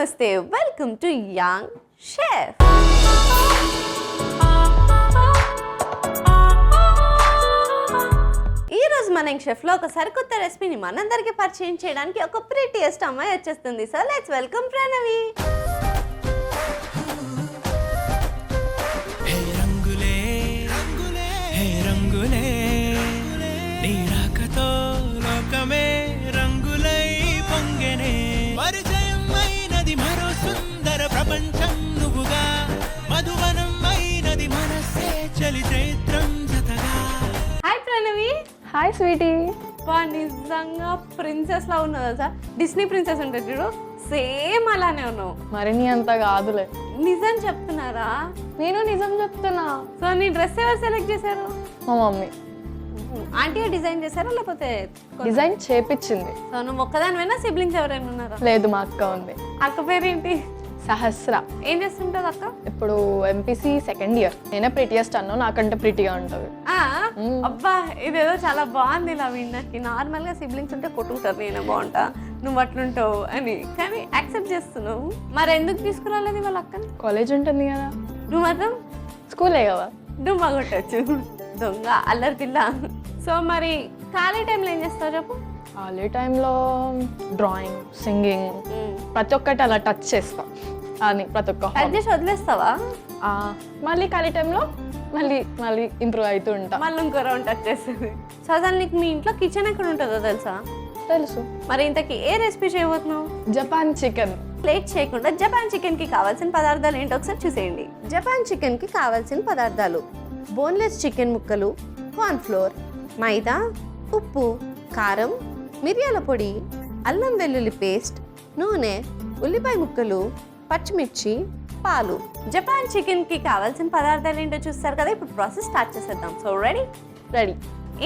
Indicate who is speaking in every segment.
Speaker 1: నమస్తే welcome to young chef. ఈరోజు మన యంగ్ షెఫ్లో ఒక సరికొత్త రెసిపీని మనందరికీ పరిచయం చేయడానికి ఒక ప్రిటియెస్ట్ అమ్మాయి వచ్చేస్తుంది. So let's welcome Pranavi.
Speaker 2: ప్రపంచం నువ్వుగా మధువనం అయినది మనసే చలి చైత్రం జతగా.
Speaker 1: హాయ్ ప్రణవి.
Speaker 3: Hi sweetie.
Speaker 1: నిజంగా ప్రిన్సెస్ లా ఉన్నావు కదా, డిస్నీ ప్రిన్సెస్ ఉంటుంది చూడు, సేమ్ అలానే ఉన్నావు.
Speaker 3: మరి నీ అంత కాదులే.
Speaker 1: నిజం చెప్తున్నారా?
Speaker 3: నేను నిజం చెప్తున్నా.
Speaker 1: సో నీ డ్రెస్ ఎవరు సెలెక్ట్ చేశారు?
Speaker 3: మా మమ్మీ.
Speaker 1: ఆంటీ డిజైన్ చేశారా లేకపోతే
Speaker 3: డిజైన్ చేపించింది.
Speaker 1: సో నువ్వు ఒక్కదానివైనా సిబ్లింగ్స్ ఎవరైనా ఉన్నారా?
Speaker 3: లేదు, మా అక్క ఉంది.
Speaker 1: అక్క పేరేంటి?
Speaker 3: సహస్ర.
Speaker 1: ఏం చేస్తుంటది అక్క?
Speaker 3: ఇప్పుడు ఎంపీసీ సెకండ్ ఇయర్. నేనే ప్రిటియస్ట్ అన్నా, నాకంటే ప్రిటీగా ఉంటుంది.
Speaker 1: అబ్బా ఇదేదో చాలా బాగుంది ఇలా విన్నకి. నార్మల్ గా సిబ్లింగ్స్ ఉంటే కొట్టుకుంటారు, నేనే బాగుంటా నువ్వు అట్లుంటావు అని, కానీ యాక్సెప్ట్ చేస్తున్నావు. మరి ఎందుకు తీసుకురాలేదు వాళ్ళ అక్కని?
Speaker 3: కాలేజ్ ఉంటుంది కదా.
Speaker 1: నువ్వు మాత్రం
Speaker 3: స్కూలే కదా,
Speaker 1: డుమ్మా కొట్టచ్చు. దొంగ అల్లరి పిల్ల. సో మరి ఖాళీ టైంలో ఏం చేస్తావు చెప్పు?
Speaker 3: ఖాళీ టైంలో డ్రాయింగ్, సింగింగ్, ప్రతి ఒక్కటి అలా టచ్ చేస్తా. అని ప్రతి ఒక్క
Speaker 1: టచ్ చేసి వదిలేస్తావా?
Speaker 3: మళ్ళీ ఖాళీ టైంలో మళ్ళీ ఇంప్రూవ్ అవుతూ ఉంటా.
Speaker 1: మళ్ళీ ఇంకో రౌండ్ టచ్ చేస్తుంది. సో అసలు నీకు మీ ఇంట్లో కిచెన్ ఎక్కడ ఉంటుందో తెలుసా?
Speaker 3: తెలుసు.
Speaker 1: మరి ఇంతకీ ఏ రెసిపీ చేయబోతున్నావు?
Speaker 3: Japan chicken.
Speaker 1: లేట్ చేయకుండా జపాన్ చికెన్ కి కావాల్సిన పదార్థాలు ఏంటో ఒకసారి చూసేయండి. జపాన్ చికెన్ కి కావాల్సిన పదార్థాలు: బోన్లెస్ చికెన్ ముక్కలు, కార్న్ఫ్లోర్, మైదా, ఉప్పు, కారం, మిరియాల పొడి, అల్లం వెల్లుల్లి పేస్ట్, నూనె, ఉల్లిపాయ ముక్కలు, పచ్చిమిర్చి, పాలు. జపాన్ చికెన్ కి కావాల్సిన పదార్థాలు ఏంటో చూస్తారు కదా. ఇప్పుడు ప్రాసెస్ స్టార్ట్ చేసేద్దాం. So ready?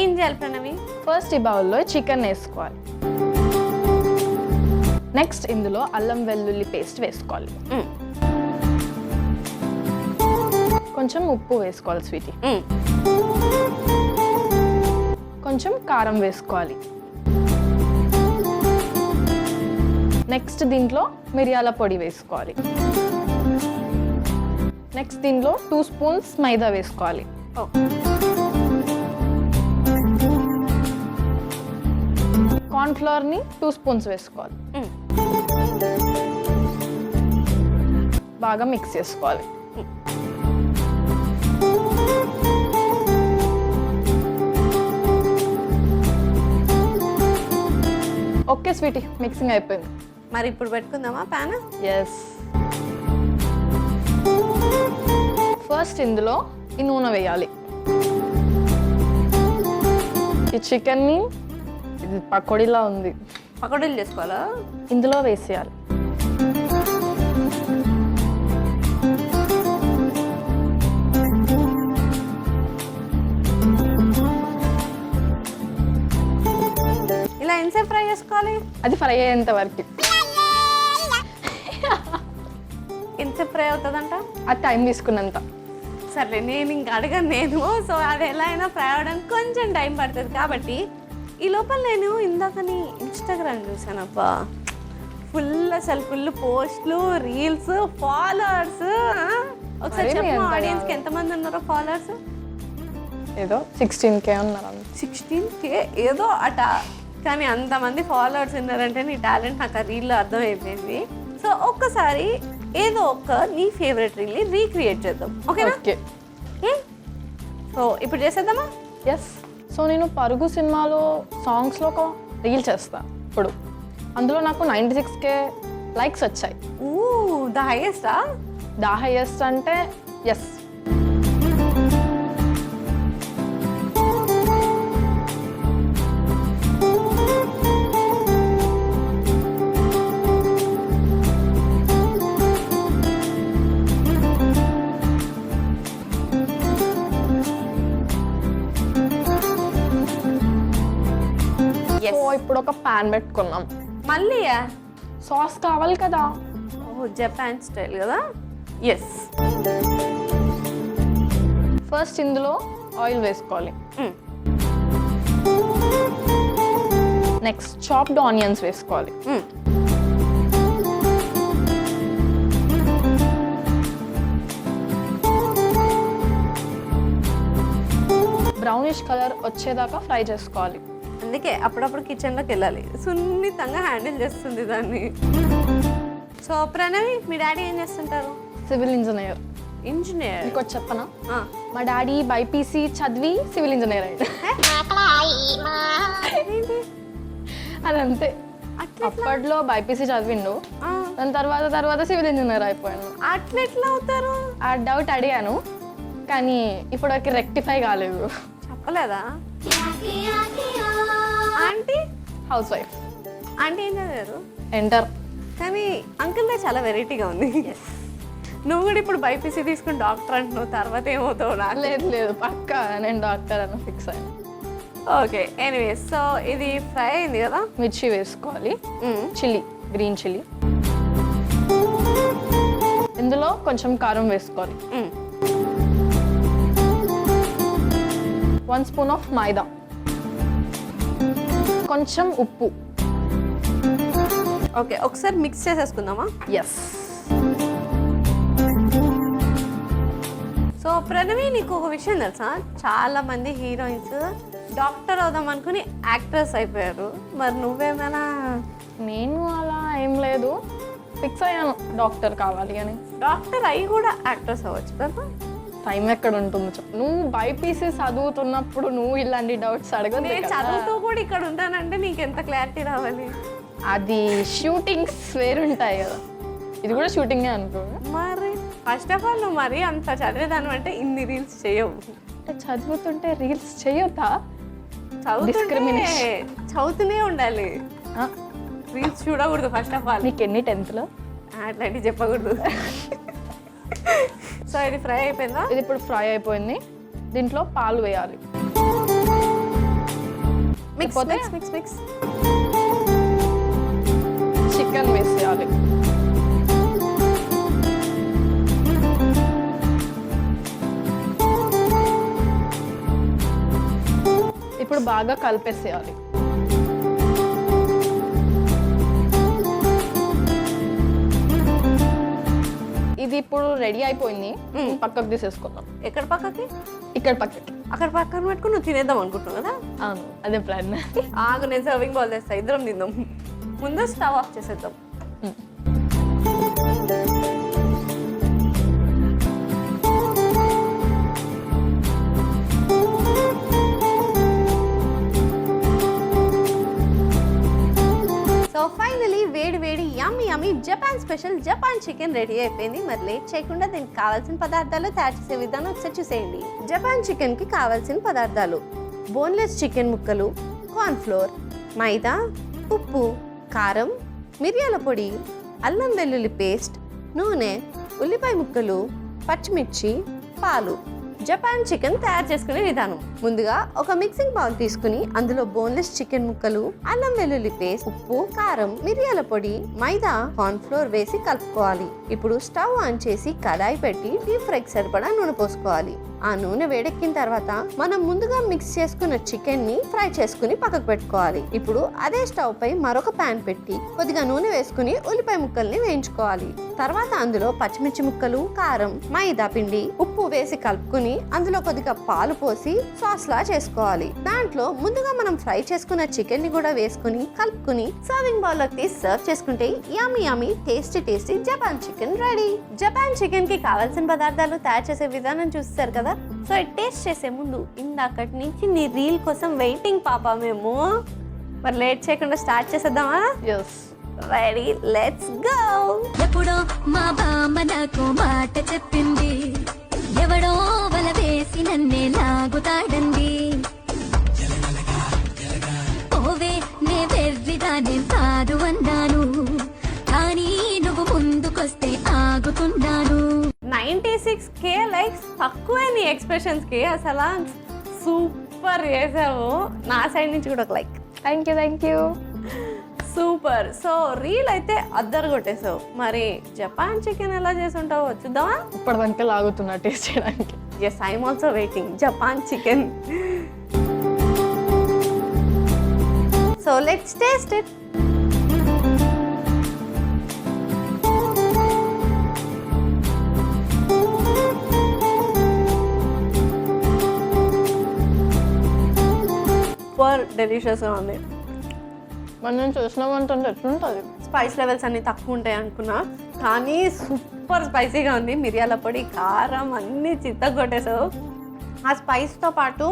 Speaker 1: ఏం చేయాలి ప్రణవి?
Speaker 3: ఫస్ట్ ఈ బౌల్లో చికెన్ వేసుకోవాలి. నెక్స్ట్ ఇందులో అల్లం వెల్లుల్లి పేస్ట్ వేసుకోవాలి. కొంచెం ఉప్పు వేసుకోవాలి స్వీటీ. కొంచెం కారం వేసుకోవాలి. నెక్స్ట్ దీంట్లో మిరియాల పొడి వేసుకోవాలి. నెక్స్ట్ దీంట్లో 2 స్పూన్స్ మైదా వేసుకోవాలి. కార్న్ఫ్లోర్ని 2 స్పూన్స్ వేసుకోవాలి. బాగా మిక్స్ చేసుకోవాలి. ఓకే స్వీటీ, మిక్సింగ్ అయిపోయింది.
Speaker 1: మరి ఇప్పుడు పెట్టుకుందామా ప్యాన్?
Speaker 3: ఎస్. ఫస్ట్ ఇందులో ఈ నూనె వేయాలి. ఈ చికెన్ని, ఇది పకోడీలా ఉంది,
Speaker 1: పకోడీలు చేసుకోవాలా?
Speaker 3: ఇందులో వేసేయాలి.
Speaker 1: ఇలా ఎంతసేపు ఫ్రై చేసుకోవాలి?
Speaker 3: అది ఫ్రై అయ్యేంత వరకు.
Speaker 1: ఎంతసేపు ఫ్రై అవుతుందంట?
Speaker 3: అది టైం తీసుకున్నంత.
Speaker 1: సర్లే, నేను ఇంకా అడగను. సో అది ఎలా అయినా ఫ్రై అవ్వడానికి కొంచెం టైం పడుతుంది కాబట్టి ఈ లోపల నేను ఇందాకని ఇన్స్టాగ్రామ్ చూసాను. అబ్బా ఫుల్ పోస్ట్లు, రీల్స్, ఫాలోవర్స్. ఒకసారి చెప్పు ఆడియన్స్కి ఎంతమంది ఉన్నారో ఫాలోవర్స్?
Speaker 3: ఏదో 16K ఉన్నారు.
Speaker 1: 16K ఏదో అట, కానీ అంతమంది ఫాలోవర్స్ ఉన్నారంటే నీ టాలెంట్ నాకు ఆ రీల్లో అర్థమైపోయింది. సో ఒక్కసారి ఏదో ఒక నీ ఫేవరెట్ రీల్ని రీక్రియేట్ చేద్దాం, ఓకేనా?
Speaker 3: ఓకే.
Speaker 1: సో ఇప్పుడు చేసేద్దామా?
Speaker 3: ఎస్. సో నేను పరుగు సినిమాలో సాంగ్స్లో ఒక రీల్ చేస్తాను ఇప్పుడు. అందులో నాకు 96K లైక్స్ వచ్చాయి.
Speaker 1: ద హైయెస్టా?
Speaker 3: ద హైయెస్ట్ అంటే ఎస్. ఇప్పుడు ఒక పాన్ పెట్టుకున్నాం.
Speaker 1: మళ్ళీ
Speaker 3: సాస్ కావాలి కదా.
Speaker 1: జపాన్ స్టైల్ కదా. ఎస్.
Speaker 3: ఫస్ట్ ఇందులో ఆయిల్ వేసుకోవాలి. నెక్స్ట్ చాప్డ్ ఆనియన్స్ వేసుకోవాలి. బ్రౌనిష్ కలర్ వచ్చేదాకా ఫ్రై చేసుకోవాలి.
Speaker 1: అందుకే అప్పుడప్పుడు కిచెన్లోకి వెళ్ళాలి, సున్నితంగా హ్యాండిల్ చేస్తుంది దాన్ని. సో ప్రణవి, మీ డాడీ ఏం చేస్తుంటారు?
Speaker 3: Civil engineer.
Speaker 1: ఇంజనీర్.
Speaker 3: మీకు వచ్చి చెప్పనా, మా డాడీ బైపీసీ చదివి సివిల్ ఇంజనీర్ అయ్యాడు. అదంతే, అప్పట్లో బైపీసీ చదివిండు, దాని తర్వాత సివిల్ ఇంజనీర్ అయిపోయాను.
Speaker 1: అట్లా అవుతారు?
Speaker 3: ఆ డౌట్ అడిగాను, కానీ ఇప్పటివరకు రెక్టిఫై కాలేదు.
Speaker 1: చెప్పలేదా? Aunty
Speaker 3: house wife.
Speaker 1: ఆంటీ ఏం చదివారు?
Speaker 3: ఎంటర్.
Speaker 1: కానీ అంకుల్దే చాలా వెరైటీగా ఉంది. నువ్వు కూడా ఇప్పుడు బైపీసీ తీసుకుని డాక్టర్ అంటున్నావు, తర్వాత ఏమవుతావు?
Speaker 3: లేదు పక్కా నేను డాక్టర్ అని ఫిక్స్ అయ్యాను.
Speaker 1: ఓకే, ఎనీవే, సో ఇది ఫ్రై అయింది కదా.
Speaker 3: మిర్చి వేసుకోవాలి, చిల్లీ, గ్రీన్ చిల్లీ. ఇందులో కొంచెం కారం వేసుకోవాలి, 1 స్పూన్ ఆఫ్ మైదా, కొంచెం ఉప్పు.
Speaker 1: ఓకే, ఒకసారి మిక్స్ చేసేసుకుందామా?
Speaker 3: ఎస్.
Speaker 1: సో ప్రణవి, నీకు ఒక విషయం తెలుసా, చాలా మంది హీరోయిన్స్ డాక్టర్ అవుదాం అనుకుని యాక్ట్రెస్ అయిపోయారు. మరి నువ్వేమైనా?
Speaker 3: నేను అలా ఏం లేదు, ఫిక్స్ అయ్యాను డాక్టర్ కావాలి అని.
Speaker 1: డాక్టర్ అయ్యి కూడా యాక్ట్రెస్ అవ్వచ్చు కదా.
Speaker 3: టైం ఎక్కడ ఉంటుందో చెప్పు. నువ్వు బైపీసీ చదువుతున్నప్పుడు నువ్వు ఇలాంటి డౌట్స్ అడగదు.
Speaker 1: నేను చదువుతూ కూడా ఇక్కడ ఉంటానంటే నీకు ఎంత క్లారిటీ రావాలి?
Speaker 3: అది షూటింగ్స్ వేరుంటాయి కదా, ఇది కూడా షూటింగే అనుకో.
Speaker 1: మరి ఫస్ట్ ఆఫ్ ఆల్ నువ్వు మరి అంత చదివేదాను అంటే ఇన్ని రీల్స్ చేయవు.
Speaker 3: అంటే చదువుతుంటే రీల్స్ చేయొద్దా?
Speaker 1: చదువుతూనే ఉండాలి, రీల్స్ చూడకూడదు ఫస్ట్ ఆఫ్ ఆల్.
Speaker 3: నీకు ఎన్ని 10th
Speaker 1: అట్లాంటివి చెప్పకూడదు. సో ఇది ఫ్రై అయిపోయిందా?
Speaker 3: ఇది ఇప్పుడు ఫ్రై అయిపోయింది. దీంట్లో పాలు వేయాలి.
Speaker 1: మిక్స్.
Speaker 3: చికెన్ వేసేయాలి. ఇప్పుడు బాగా కలిపేసేయాలి. ఇది ఇప్పుడు రెడీ అయిపోయింది, పక్కకు తీసేసుకుందాం.
Speaker 1: ఎక్కడ పక్కకి?
Speaker 3: ఇక్కడ పక్కకి.
Speaker 1: అక్కడ పక్కన పెట్టుకుని నువ్వు తినేద్దాం అనుకుంటున్నావు కదా?
Speaker 3: అవును, అదే ప్లాన్.
Speaker 1: ఆగు, నేను సర్వింగ్ బౌల్ తెస్తా, ఇద్దరం తిందాం. ముందు స్టవ్ ఆఫ్ చేసేద్దాం. సో ఫైనలీ వేడి yummy Japan special Japan chicken ready అయిపోయింది. మరి లేట్ చేయకుండా దీనికి కావాల్సిన పదార్థాలు తయారు చేసే విధానం ఒకసారి చూసేయండి. జపాన్ చికెన్ కి కావాల్సిన పదార్థాలు: బోన్లెస్ చికెన్ ముక్కలు, కార్న్ఫ్లోర్, మైదా, ఉప్పు, కారం, మిరియాల పొడి, అల్లం వెల్లుల్లి పేస్ట్, నూనె, ఉల్లిపాయ ముక్కలు, పచ్చిమిర్చి, పాలు. జపాన్ చికెన్ తయారు చేసుకునే విధానం: ముందుగా ఒక మిక్సింగ్ బౌల్ తీసుకుని అందులో బోన్లెస్ చికెన్ ముక్కలు, అల్లం వెల్లుల్లి పేస్ట్, ఉప్పు, కారం, మిరియాల పొడి, మైదా, కార్న్ ఫ్లోర్ వేసి కలుపుకోవాలి. ఇప్పుడు స్టవ్ ఆన్ చేసి కడాయి పెట్టి డీప్ ఫ్రైకి సరిపడా నూనె పోసుకోవాలి. ఆ నూనె వేడెక్కిన తర్వాత మనం ముందుగా మిక్స్ చేసుకున్న చికెన్ ని ఫ్రై చేసుకుని పక్కకు పెట్టుకోవాలి. ఇప్పుడు అదే స్టవ్ పై మరొక పాన్ పెట్టి కొద్దిగా నూనె వేసుకుని ఉల్లిపాయ ముక్కల్ని వేయించుకోవాలి. తర్వాత అందులో పచ్చిమిర్చి ముక్కలు, కారం, మైదా పిండి, ఉప్పు వేసి కలుపుకుని అందులో కొద్దిగా పాలు పోసి సాస్ లా చేసుకోవాలి. దాంట్లో ముందుగా మనం ఫ్రై చేసుకున్న చికెన్ ని కూడా వేసుకుని కలుపుకుని సర్వింగ్ బౌల్ లోకి తీసి సర్వ్ చేసుకుంటే yummy tasty Japan chicken ready. Japan chicken కి కావాల్సిన పదార్థాలు తయారు చేసే విధానం చూస్తారు కదా. సో టేస్ట్ చేసే ముందు ఇందాకటి నుంచి నీ రీల్ కోసం వెయిటింగ్ పాపా మేము. మరి లేట్ చేయకుండా స్టార్ట్ చేసేద్దామా?
Speaker 3: Yes,
Speaker 1: ready, let's go.
Speaker 4: ఎప్పుడో మా బామ్మ నాకు మాట చెప్పింది, ఎవడో వల వేసి నన్నే లాగుతాడండి. ఓవే నే వెర్రిదానే కాదు అన్నాను, కానీ నువ్వు ముందుకొస్తే ఆగుతున్నాను.
Speaker 1: 96K లైక్స్ తక్కువే నీ ఎక్స్ప్రెషన్స్ కి. అసలు సూపర్ చేసావు. నా సైడ్ నుంచి కూడా ఒక like.
Speaker 3: Thank you.
Speaker 1: Super. So reel అయితే అద్దరు కొట్టేసావు. మరి జపాన్ చికెన్ ఎలా చేసి ఉంటావో చూద్దామా?
Speaker 3: ఇప్పటిదాకా లాగుతున్నా టేస్ట్ చేయడానికి.
Speaker 1: Yes, I'm also waiting Japan chicken. So let's taste it. Super డెలిషియస్గా ఉంది.
Speaker 3: మరి నేను చేసిన వంట అంటే ఎట్లుంటుంది?
Speaker 1: స్పైస్ లెవెల్స్ అన్నీ తక్కువ ఉంటాయి అనుకున్నా, కానీ సూపర్ స్పైసీగా ఉంది. మిరియాల పొడి, కారం అన్నీ చిత్తగొట్టేసావు. ఆ స్పైస్తో పాటు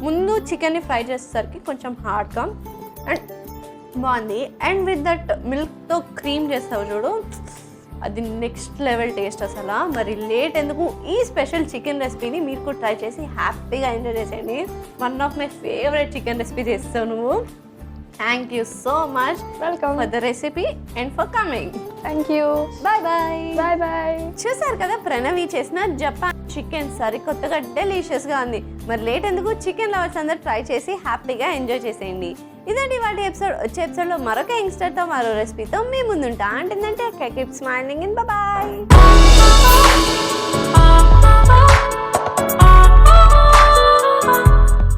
Speaker 1: ముందు చికెన్ని ఫ్రై చేసేసరికి కొంచెం హార్డ్గా అండ్ బాగుంది. అండ్ విత్ దట్ మిల్క్తో క్రీమ్ చేస్తావు చూడు, అది నెక్స్ట్ లెవెల్ టేస్ట్ అసలు. మరి లేట్ ఎందుకు, ఈ స్పెషల్ చికెన్ రెసిపీని మీరు కూడా ట్రై చేసి హ్యాపీగా ఎంజాయ్ చేసేయండి. One of my favourite chicken recipe చేస్తావు నువ్వు. Thank you so much
Speaker 3: welcome.
Speaker 1: For the recipe and for coming.
Speaker 3: Thank you.
Speaker 1: Bye bye.
Speaker 3: Bye bye.
Speaker 1: చూసారు కదా ప్రణవి చేసిన జపాన్ చికెన్ సరికొత్తగా డెలిషియస్గా ఉంది. మరి లేట్ ఎందుకు, చికెన్ లవర్స్ అందరూ ట్రై చేసి హ్యాపీగా ఎంజాయ్ చేసేయండి. ఇదండి వాటి ఎపిసోడ్. వచ్చే ఎపిసోడ్లో మరొక యంగ్స్టర్తో మరో రెసిపీతో మీ ముందుంటా. అంటే కీప్ స్మైలింగ్ ఇన్ బాయ్.